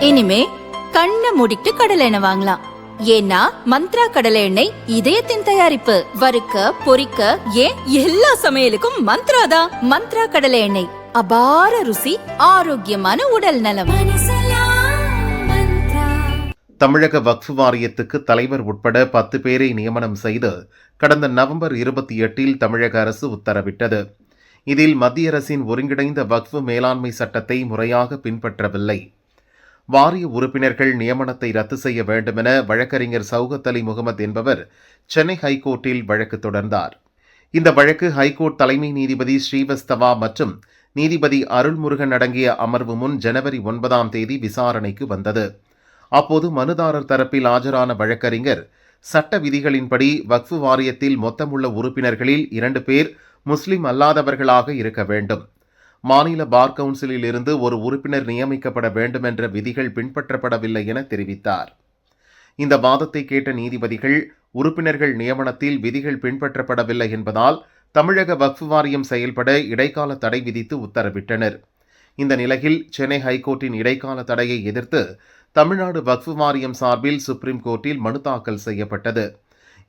இனிமே கண்ணை மூடிட்டு கடலை எண்ணெய் வாங்கலாம். ஏன்னா மந்த்ரா கடலை எண்ணெய் இதயத்தின் தயாரிப்பு. வறுக்க பொரிக்க ஏன் எல்லா சமையலுக்கும் மந்த்ரா தான். மந்த்ரா கடலை எண்ணெய், அபார ருசி, ஆரோக்கியமான உடல் நலம். தமிழக வக்ஃப் வாரியத்துக்கு தலைவர் உட்பட 10 பேரை நியமனம் செய்து கடந்த நவம்பர் 28 தமிழக அரசு உத்தரவிட்டது. இதில் மத்திய அரசின் ஒருங்கிணைந்த வக்ஃப் மேலாண்மை சட்டத்தை முறையாக பின்பற்றவில்லை. வாரிய உறுப்பினர்கள் நியமனத்தை ரத்து செய்ய வேண்டுமென வழக்கறிஞர் சௌகத் அலி முகமது என்பவர் சென்னை ஹைகோர்ட்டில் வழக்கு தொடர்ந்தார். இந்த வழக்கு ஹைகோர்ட் தலைமை நீதிபதி ஸ்ரீவஸ்தவா மற்றும் நீதிபதி அருள்முருகன் அடங்கிய அமர்வு முன் ஜனவரி 9 விசாரணைக்கு வந்தது. அப்போது மனுதாரர் தரப்பில் ஆஜரான வழக்கறிஞர், சட்ட விதிகளின்படி வக்ஃப் வாரியத்தில் மொத்தமுள்ள உறுப்பினர்களில் 2 பேர் முஸ்லிம் அல்லாதவர்களாக இருக்க வேண்டும். மாநில பார் கவுன்சிலில் இருந்து ஒரு உறுப்பினர் நியமிக்கப்பட வேண்டும் என்ற விதிகள் பின்பற்றப்படவில்லை என தெரிவித்தார். இந்த வாதத்தை கேட்ட நீதிபதிகள், உறுப்பினர்கள் நியமனத்தில் விதிகள் பின்பற்றப்படவில்லை என்பதால் தமிழக வக்ஃப் வாரியம் செயல்பட இடைக்கால தடை விதித்து உத்தரவிட்டனர். இந்த நிலையில் சென்னை ஹைகோர்ட்டின் இடைக்கால தடையை எதிர்த்து தமிழ்நாடு வக்ஃப் வாரியம் சார்பில் சுப்ரீம் கோர்ட்டில் மனு தாக்கல் செய்யப்பட்டது.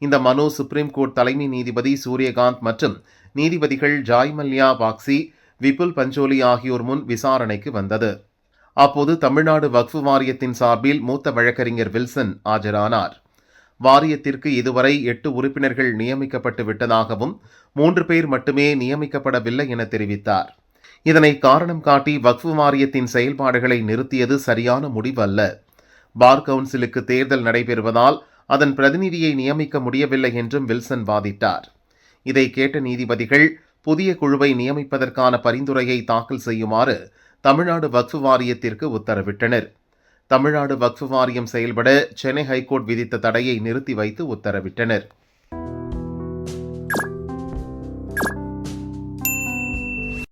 இந்த மனு சுப்ரீம் கோர்ட் தலைமை நீதிபதி சூரியகாந்த் மற்றும் நீதிபதிகள் ஜாய் மல்யா பாக்சி, விபுல் பஞ்சோலி ஆகியோர் முன் விசாரணைக்கு வந்தது. அப்போது தமிழ்நாடு வக்ஃப் வாரியத்தின் சார்பில் மூத்த வழக்கறிஞர் வில்சன் ஆஜரானார். வாரியத்திற்கு இதுவரை 8 உறுப்பினர்கள் நியமிக்கப்பட்டு விட்டதாகவும் 3 பேர் மட்டுமே நியமிக்கப்படவில்லை என தெரிவித்தார். இதனை காரணம் காட்டி வக்ஃப் வாரியத்தின் செயல்பாடுகளை நிறுத்தியது சரியான முடிவு அல்ல. பார் கவுன்சிலுக்கு தேர்தல் நடைபெறுவதால் அதன் பிரதிநிதியை நியமிக்க முடியவில்லை என்றும் வில்சன் வாதிட்டார். இதை கேட்ட நீதிபதிகள் புதிய குழுவை நியமிப்பதற்கான பரிந்துரையை தாக்கல் செய்யுமாறு தமிழ்நாடு வக்ஃப் வாரியத்திற்கு உத்தரவிட்டனர். தமிழ்நாடு வக்ஃப் வாரியம் செயல்பட சென்னை ஹைகோர்ட் விதித்த தடையை நிறுத்தி வைத்து உத்தரவிட்டனர்.